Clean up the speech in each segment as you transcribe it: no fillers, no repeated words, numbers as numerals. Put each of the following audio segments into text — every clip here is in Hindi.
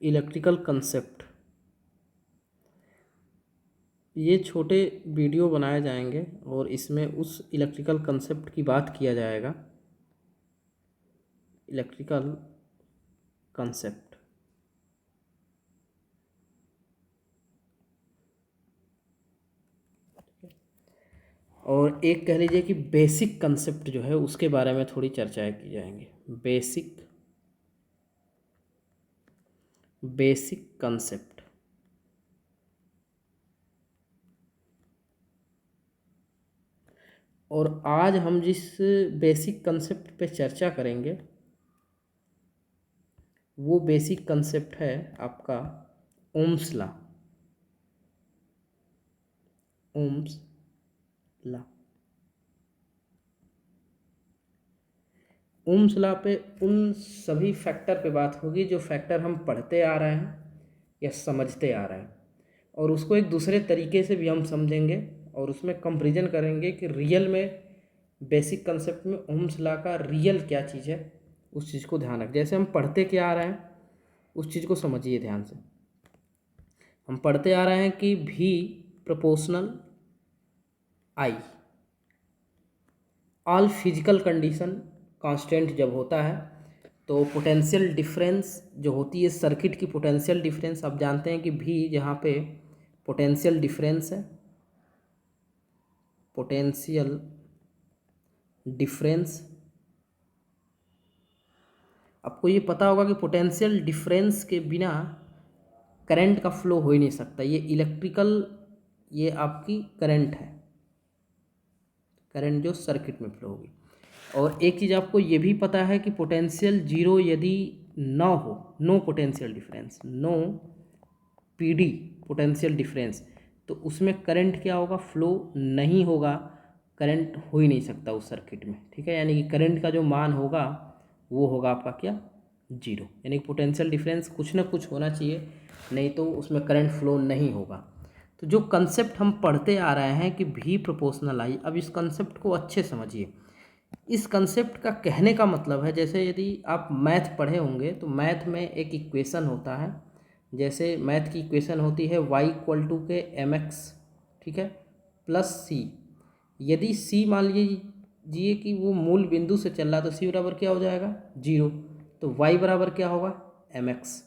इलेक्ट्रिकल कंसेप्ट, ये छोटे वीडियो बनाए जाएंगे और इसमें उस इलेक्ट्रिकल कंसेप्ट की बात किया जाएगा। इलेक्ट्रिकल कंसेप्ट और एक कह लीजिए कि बेसिक कंसेप्ट जो है उसके बारे में थोड़ी चर्चाएं की जाएंगी। Basic concept. और आज हम जिस बेसिक कंसेप्ट पे चर्चा करेंगे वो बेसिक कंसेप्ट है आपका Ohm's law. Ohm's law. Ohm's law पे उन सभी फैक्टर पे बात होगी जो फैक्टर हम पढ़ते आ रहे हैं या समझते आ रहे हैं, और उसको एक दूसरे तरीके से भी हम समझेंगे और उसमें कंपैरिजन करेंगे कि रियल में बेसिक कंसेप्ट में ओम्स लॉ का रियल क्या चीज़ है। उस चीज़ को ध्यान रख, जैसे हम पढ़ते क्या आ रहे हैं उस चीज़ को समझिए ध्यान से। हम पढ़ते आ रहे हैं कि भी प्रोपोर्शनल आई, ऑल फिजिकल कंडीशन कांस्टेंट जब होता है तो पोटेंशियल डिफरेंस जो होती है सर्किट की, पोटेंशियल डिफरेंस आप जानते हैं कि भी जहाँ पे पोटेंशियल डिफरेंस है, पोटेंशियल डिफरेंस, आपको ये पता होगा कि पोटेंशियल डिफरेंस के बिना करंट का फ्लो हो ही नहीं सकता। ये इलेक्ट्रिकल, ये आपकी करंट है, करंट जो सर्किट में फ्लो होगी। और एक चीज़ आपको ये भी पता है कि पोटेंशियल जीरो यदि ना हो, no potential difference, no PD potential difference, तो उसमें करंट क्या होगा, फ्लो नहीं होगा, करंट हो ही नहीं सकता उस सर्किट में। ठीक है, यानी कि करंट का जो मान होगा वो होगा आपका क्या, जीरो। यानी कि पोटेंशियल डिफरेंस कुछ ना कुछ होना चाहिए, नहीं तो उसमें करंट फ्लो नहीं होगा। तो जो कंसेप्ट हम पढ़ते आ रहे हैं कि भी प्रोपोर्शनल आई, अब इस कंसेप्ट को अच्छे समझिए। इस कंसेप्ट का कहने का मतलब है, जैसे यदि आप मैथ पढ़े होंगे तो मैथ में एक इक्वेशन होता है, जैसे मैथ की इक्वेशन होती है y इक्वल टू के mx, ठीक है, प्लस c। यदि c मान लीजिए कि वो मूल बिंदु से चल रहा है तो c बराबर क्या हो जाएगा, जीरो। तो y बराबर क्या होगा, mx।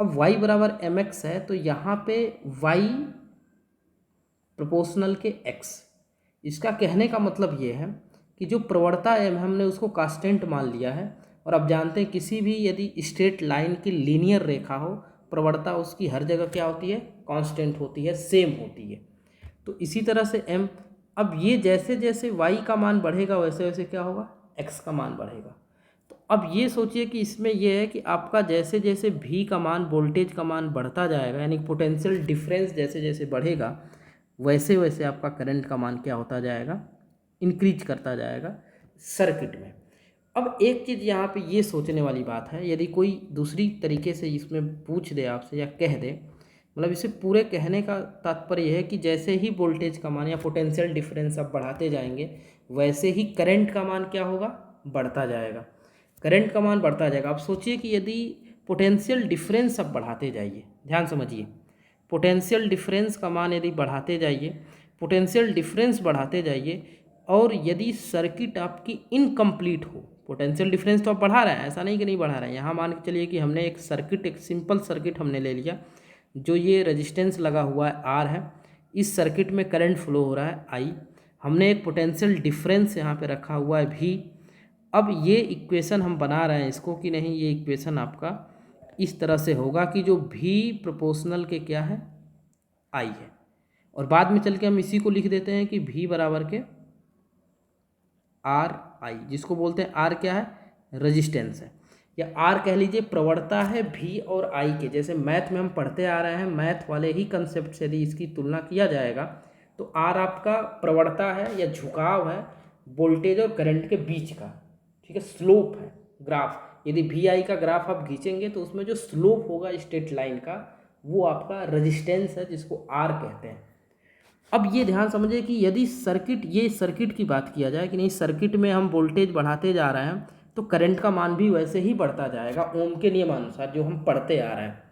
अब y बराबर mx है तो यहाँ पे y प्रोपोर्शनल के x। इसका कहने का मतलब ये है कि जो प्रवणता है हमने उसको कांस्टेंट मान लिया है। और आप जानते हैं किसी भी यदि स्ट्रेट लाइन की लीनियर रेखा हो, प्रवणता उसकी हर जगह क्या होती है, कांस्टेंट होती है, सेम होती है। तो इसी तरह से m, अब ये जैसे जैसे y का मान बढ़ेगा वैसे वैसे क्या होगा, x का मान बढ़ेगा। तो अब ये सोचिए कि इसमें यह है कि आपका जैसे जैसे v का मान, वोल्टेज का मान बढ़ता जाएगा, यानी पोटेंशियल डिफरेंस जैसे जैसे बढ़ेगा वैसे वैसे आपका करंट का मान क्या होता जाएगा, इंक्रीज करता जाएगा सर्किट में। अब एक चीज़ यहाँ पे ये सोचने वाली बात है, यदि कोई दूसरी तरीके से इसमें पूछ दे आपसे या कह दे, मतलब इसे पूरे कहने का तात्पर्य यह है कि जैसे ही वोल्टेज का मान या पोटेंशियल डिफरेंस आप बढ़ाते जाएंगे वैसे ही करंट का मान क्या होगा, बढ़ता जाएगा, करंट का मान बढ़ता जाएगा। आप सोचिए कि यदि पोटेंशियल डिफरेंस आप बढ़ाते जाइए, ध्यान समझिए, पोटेंशियल डिफरेंस का मान यदि बढ़ाते जाइए, पोटेंशियल डिफरेंस बढ़ाते जाइए, और यदि सर्किट आपकी इनकम्प्लीट हो, पोटेंशियल डिफरेंस तो आप बढ़ा रहे हैं, ऐसा नहीं कि नहीं बढ़ा रहे हैं। यहाँ मान के चलिए कि हमने एक सर्किट, एक सिंपल सर्किट हमने ले लिया, जो ये रेजिस्टेंस लगा हुआ है आर है, इस सर्किट में करंट फ्लो हो रहा है आई, हमने एक पोटेंशियल डिफरेंस यहाँ पे रखा हुआ है भी। अब ये इक्वेशन हम बना रहे हैं इसको कि नहीं, ये इक्वेशन आपका इस तरह से होगा कि जो भी प्रोपोर्शनल के क्या है, आई है, और बाद में चल के हम इसी को लिख देते हैं कि भी बराबर के आर आई, जिसको बोलते हैं आर क्या है, रेजिस्टेंस है, या आर कह लीजिए प्रवणता है भी और आई के। जैसे मैथ में हम पढ़ते आ रहे हैं, मैथ वाले ही कंसेप्ट से यदि इसकी तुलना किया जाएगा तो आर आपका प्रवणता है या झुकाव है वोल्टेज और करंट के बीच का, ठीक है, स्लोप है, ग्राफ। यदि भी आई का ग्राफ आप खींचेंगे तो उसमें जो स्लोप होगा स्ट्रेट लाइन का वो आपका रेजिस्टेंस है, जिसको आर कहते हैं। अब ये ध्यान समझिए कि यदि सर्किट, ये सर्किट की बात किया जाए कि नहीं, सर्किट में हम वोल्टेज बढ़ाते जा रहे हैं तो करंट का मान भी वैसे ही बढ़ता जाएगा ओम के नियमानुसार जो हम पढ़ते आ रहे हैं।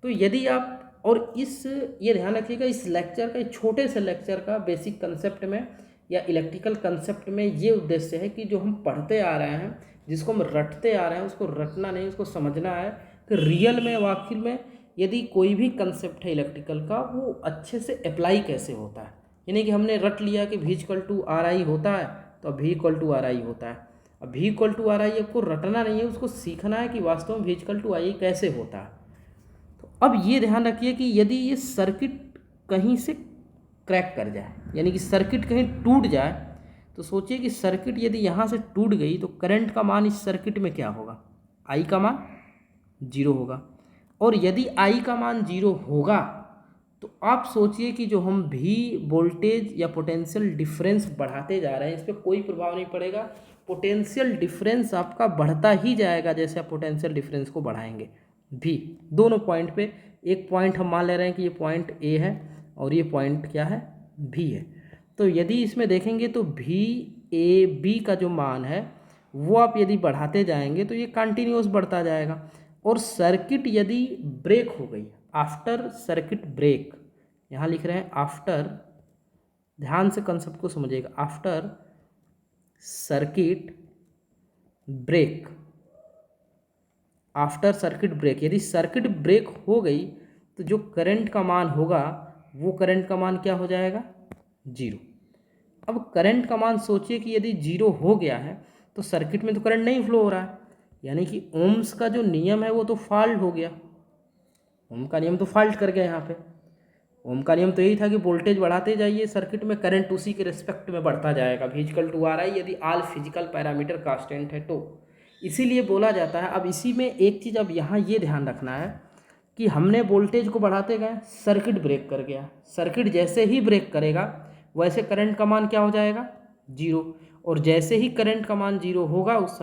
तो यदि आप और ये ध्यान रखिएगा, इस लेक्चर का, इस छोटे से लेक्चर का बेसिक कंसेप्ट में या इलेक्ट्रिकल कंसेप्ट में ये उद्देश्य है कि जो हम पढ़ते आ रहे हैं, जिसको हम रटते आ रहे हैं, उसको रटना नहीं, उसको समझना है कि रियल में आखिर में यदि कोई भी कंसेप्ट है इलेक्ट्रिकल का, वो अच्छे से अप्लाई कैसे होता है। यानी कि हमने रट लिया कि V=RI होता है, तो अब V=RI होता है। अब V=RI आपको रटना नहीं है, उसको सीखना है कि वास्तव में V=I कैसे होता है। तो अब ये ध्यान रखिए कि यदि ये सर्किट कहीं से क्रैक कर जाए, यानी कि सर्किट कहीं टूट जाए, तो सोचिए कि सर्किट यदि यहाँ से टूट गई तो करंट का मान इस सर्किट में क्या होगा, आई का मान 0 होगा। और यदि आई का मान 0 होगा तो आप सोचिए कि जो हम भी वोल्टेज या पोटेंशियल डिफरेंस बढ़ाते जा रहे हैं, इस पर कोई प्रभाव नहीं पड़ेगा। पोटेंशियल डिफरेंस आपका बढ़ता ही जाएगा जैसे आप पोटेंशियल डिफरेंस को बढ़ाएंगे। भी दोनों पॉइंट पे, एक पॉइंट हम मान ले रहे हैं कि ये पॉइंट ए है और ये पॉइंट क्या है, भी है। तो यदि इसमें देखेंगे तो भी ए बी का जो मान है वो आप यदि बढ़ाते जाएंगे तो ये कंटिन्यूस बढ़ता जाएगा। और सर्किट यदि ब्रेक हो गई, आफ्टर सर्किट ब्रेक, यहाँ लिख रहे हैं आफ्टर, ध्यान से कंसेप्ट को समझिएगा, after circuit break, after circuit break, यदि सर्किट ब्रेक हो गई तो जो करंट का मान होगा वो करंट का मान क्या हो जाएगा, 0। अब करंट का मान सोचिए कि यदि 0 हो गया है तो सर्किट में तो करंट नहीं फ्लो हो रहा है, यानी कि ओम्स का जो नियम है वो तो फॉल्ट हो गया। ओम का नियम तो फॉल्ट कर गया यहाँ पे। ओम का नियम तो यही था कि वोल्टेज बढ़ाते जाइए, सर्किट में करंट उसी के रिस्पेक्ट में बढ़ता जाएगा, V=RI, यदि ऑल फिजिकल पैरामीटर कांस्टेंट है तो। इसीलिए बोला जाता है। अब इसी में एक चीज़ अब यहाँ ये ध्यान रखना है कि हमने वोल्टेज को बढ़ाते गए, सर्किट ब्रेक कर गया, सर्किट जैसे ही ब्रेक करेगा वैसे करंट का मान क्या हो जाएगा, 0। और जैसे ही करंट का मान 0 होगा उस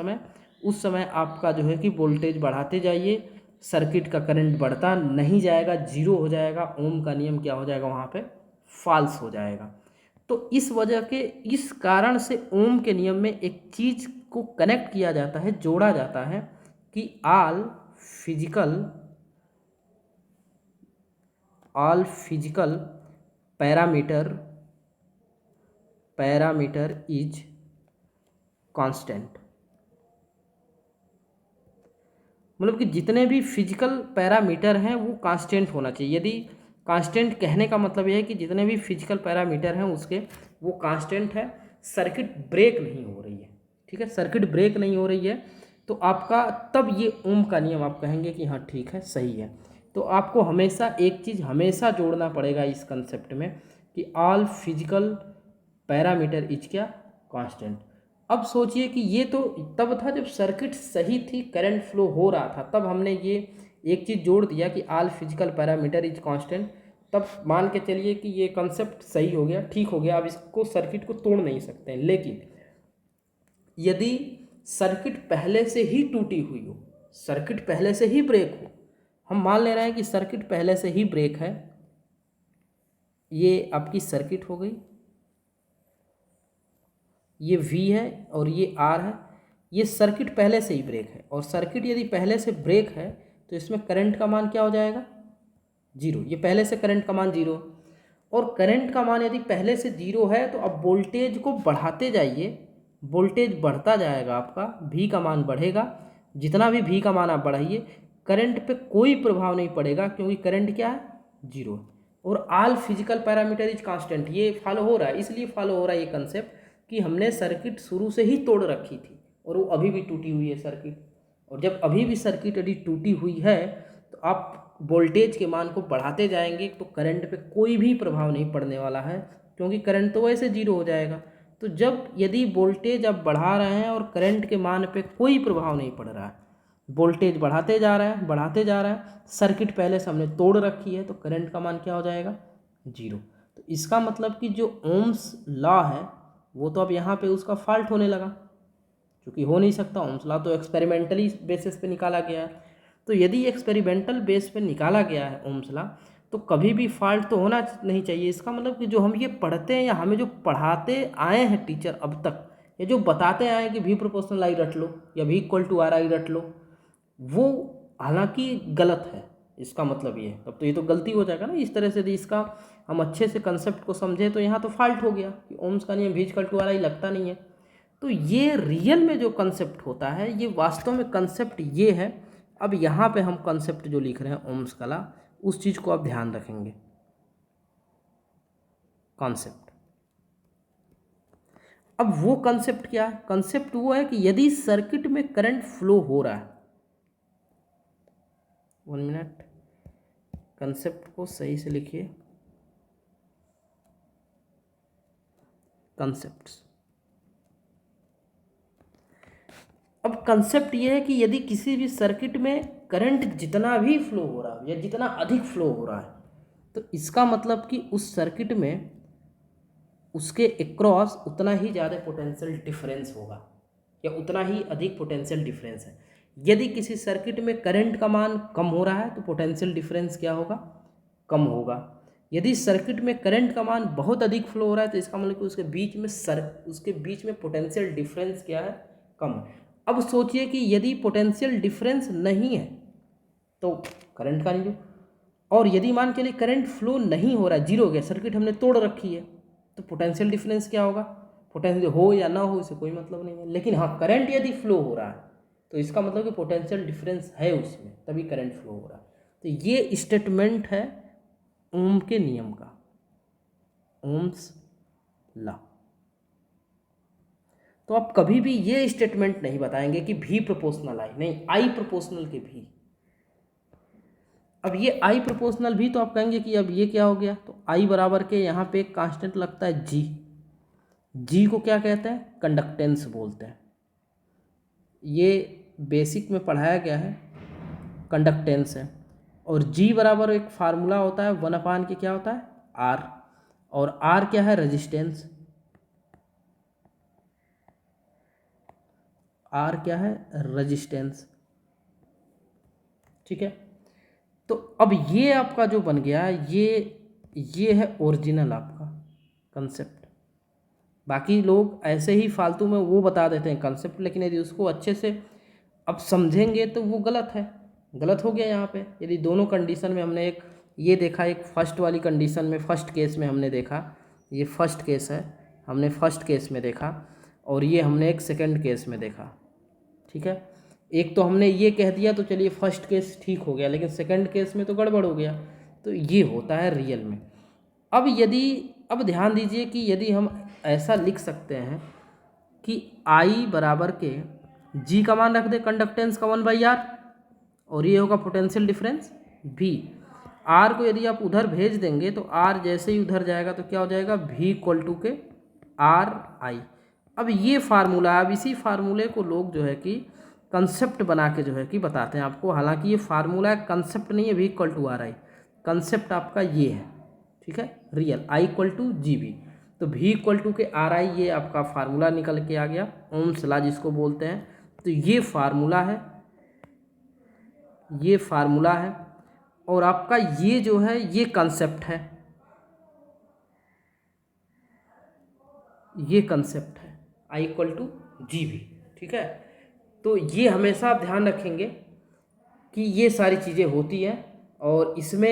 समय आपका जो है कि वोल्टेज बढ़ाते जाइए, सर्किट का करंट बढ़ता नहीं जाएगा, 0 हो जाएगा, ओम का नियम क्या हो जाएगा वहाँ पे, फॉल्स हो जाएगा। तो इस वजह के, इस कारण से ओम के नियम में एक चीज़ को कनेक्ट किया जाता है, जोड़ा जाता है कि all physical parameter is constant. मतलब कि जितने भी फिजिकल पैरामीटर हैं वो कांस्टेंट होना चाहिए। यदि कांस्टेंट कहने का मतलब यह है कि जितने भी फिजिकल पैरामीटर हैं उसके वो कांस्टेंट है, सर्किट ब्रेक नहीं हो रही है। ठीक है, सर्किट ब्रेक नहीं हो रही है तो आपका तब ये ओम का नियम आप कहेंगे कि हाँ ठीक है, सही है। तो आपको हमेशा एक चीज़ हमेशा जोड़ना पड़ेगा इस कंसेप्ट में कि ऑल फिजिकल पैरामीटर इज क्या, कांस्टेंट। अब सोचिए कि ये तो तब था जब सर्किट सही थी, करंट फ्लो हो रहा था, तब हमने ये एक चीज़ जोड़ दिया कि all physical parameter is constant. तब मान के चलिए कि ये कंसेप्ट सही हो गया, ठीक हो गया, अब इसको सर्किट को तोड़ नहीं सकते हैं। लेकिन यदि सर्किट पहले से ही टूटी हुई हो, सर्किट पहले से ही ब्रेक हो, हम मान ले रहे हैं कि सर्किट पहले से ही ब्रेक है, ये आपकी सर्किट हो गई, ये V है और ये R है, ये सर्किट पहले से ही ब्रेक है। और सर्किट यदि पहले से ब्रेक है तो इसमें करंट का मान क्या हो जाएगा, 0। ये पहले से करंट का मान 0, और करंट का मान यदि पहले से 0 है तो अब वोल्टेज को बढ़ाते जाइए, वोल्टेज बढ़ता जाएगा, आपका V का मान बढ़ेगा। जितना भी V का मान आप बढ़ाइए करंट पे कोई प्रभाव नहीं पड़ेगा, क्योंकि करंट क्या है, 0। और all physical parameter is constant, ये फॉलो हो रहा है, इसलिए फॉलो हो रहा है ये कंसेप्ट कि हमने सर्किट शुरू से ही तोड़ रखी थी और वो अभी भी टूटी हुई है सर्किट। और जब अभी भी सर्किट यदि टूटी हुई है तो आप वोल्टेज के मान को बढ़ाते जाएंगे तो करंट पे कोई भी प्रभाव नहीं पड़ने वाला है, क्योंकि करंट तो वैसे 0 हो जाएगा। तो जब यदि वोल्टेज आप बढ़ा रहे हैं और करंट के मान पे कोई प्रभाव नहीं पड़ रहा है, वोल्टेज बढ़ाते जा रहा है, सर्किट पहले से हमने तोड़ रखी है, तो करंट का मान क्या हो जाएगा, 0। तो इसका मतलब कि जो ओम्स लॉ है वो तो अब यहाँ पे उसका फॉल्ट होने लगा, क्योंकि हो नहीं सकता, ओम्स लॉ तो एक्सपेरिमेंटली बेसिस पे निकाला गया है। तो यदि एक्सपेरिमेंटल बेस पे निकाला गया है ओम्स लॉ, तो कभी भी फॉल्ट तो होना नहीं चाहिए। इसका मतलब कि जो हम ये पढ़ते हैं या हमें जो पढ़ाते आए हैं टीचर अब तक, या जो बताते आए हैं कि V=I रट लो या V=RI रट लो, वो हालांकि गलत है। इसका मतलब ये है, तब तो ये तो गलती हो जाएगा ना। इस तरह से यदि इसका हम अच्छे से कंसेप्ट को समझे तो यहाँ तो फॉल्ट हो गया कि ओम्स का नियम v=RI लगता नहीं है। तो ये रियल में जो कंसेप्ट होता है, ये वास्तव में कंसेप्ट ये है। अब यहाँ पे हम कंसेप्ट जो लिख रहे हैं ओम्स का लॉ, उस चीज़ को आप ध्यान रखेंगे। कॉन्सेप्ट, अब वो कंसेप्ट क्या है? कंसेप्ट वो है कि यदि सर्किट में करंट फ्लो हो रहा है, 1 मिनट, कंसेप्ट को सही से लिखिए। कंसेप्ट्स, अब कंसेप्ट ये है कि यदि किसी भी सर्किट में करंट जितना भी फ्लो हो रहा है या जितना अधिक फ्लो हो रहा है, तो इसका मतलब कि उस सर्किट में उसके एक्रॉस उतना ही ज़्यादा पोटेंशियल डिफरेंस होगा या उतना ही अधिक पोटेंशियल डिफरेंस है। यदि किसी सर्किट में करंट का मान कम हो रहा है तो पोटेंशियल डिफरेंस क्या होगा? कम होगा। यदि सर्किट में करंट का मान बहुत अधिक फ्लो हो रहा है तो इसका मतलब कि उसके बीच में पोटेंशियल डिफरेंस क्या है? कम है। अब सोचिए कि यदि पोटेंशियल डिफरेंस नहीं है तो करंट का नहीं जो, और यदि मान के लिए करंट फ्लो नहीं हो रहा है, जीरो हो गया, सर्किट हमने तोड़ रखी है, तो पोटेंशियल डिफरेंस क्या होगा? पोटेंशियल हो या ना हो इससे कोई मतलब नहीं है। लेकिन हाँ, करंट यदि फ्लो हो रहा है तो इसका मतलब कि पोटेंशियल डिफरेंस है उसमें, तभी करंट फ्लो हो रहा है। तो ये स्टेटमेंट है ओम के नियम का, ओम्स लॉ। तो आप कभी भी ये स्टेटमेंट नहीं बताएंगे कि भी प्रोपोर्शनल आई, नहीं, आई प्रोपोर्शनल के भी। अब ये आई प्रोपोर्शनल भी, तो आप कहेंगे कि अब ये क्या हो गया? तो आई बराबर के यहाँ पे एक कांस्टेंट लगता है जी। जी को क्या कहते हैं? कंडक्टेंस बोलते हैं। ये बेसिक में पढ़ाया गया है, कंडक्टेंस है। और जी बराबर एक फार्मूला होता है 1/, के क्या होता है? आर। और आर क्या है? रेजिस्टेंस। आर क्या है? रेजिस्टेंस। ठीक है। तो अब ये आपका जो बन गया, ये है ओरिजिनल आपका कंसेप्ट। बाकी लोग ऐसे ही फालतू में वो बता देते हैं कंसेप्ट, लेकिन यदि उसको अच्छे से अब समझेंगे तो वो गलत है, गलत हो गया यहाँ पे। यदि दोनों कंडीशन में हमने एक ये देखा, एक फर्स्ट वाली कंडीशन में, फर्स्ट केस में हमने देखा, ये फर्स्ट केस है, हमने फर्स्ट केस में देखा, और ये हमने एक सेकंड केस में देखा। ठीक है, एक तो हमने ये कह दिया तो चलिए फर्स्ट केस ठीक हो गया, लेकिन सेकंड केस में तो गड़बड़ हो गया। तो ये होता है रियल में। अब ध्यान दीजिए कि यदि हम ऐसा लिख सकते हैं कि आई बराबर के जी का मान रख दे कंडक्टेंस का 1/r, और ये होगा पोटेंशियल डिफरेंस भी। आर को यदि आप उधर भेज देंगे तो आर जैसे ही उधर जाएगा तो क्या हो जाएगा? v के आर आई। अब ये फार्मूला, अब इसी फार्मूले को लोग जो है कि कंसेप्ट बना के जो है कि बताते हैं आपको। हालांकि ये फार्मूला कंसेप्ट नहीं है, v=RI, कंसेप्ट आपका ये है। ठीक है, रियल I=GB, तो v के RI ये आपका फार्मूला निकल के आ गया, ओम्स लॉ जिसको बोलते हैं। तो ये फार्मूला है, ये फार्मूला है, और आपका ये जो है ये कंसेप्ट है, ये कंसेप्ट है I=GB। ठीक है, तो ये हमेशा आप ध्यान रखेंगे कि ये सारी चीज़ें होती हैं। और इसमें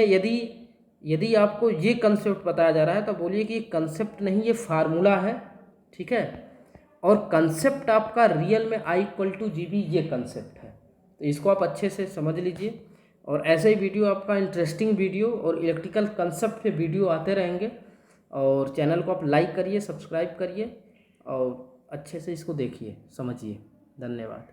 यदि आपको ये कंसेप्ट बताया जा रहा है तो बोलिए कि ये कंसेप्ट नहीं, ये फार्मूला है। ठीक है, और कंसेप्ट आपका रियल में I=GB ये कंसेप्ट है। तो इसको आप अच्छे से समझ लीजिए, और ऐसे ही वीडियो आपका इंटरेस्टिंग वीडियो और इलेक्ट्रिकल कंसेप्ट पे वीडियो आते रहेंगे। और चैनल को आप लाइक करिए, सब्सक्राइब करिए, और अच्छे से इसको देखिए, समझिए। धन्यवाद।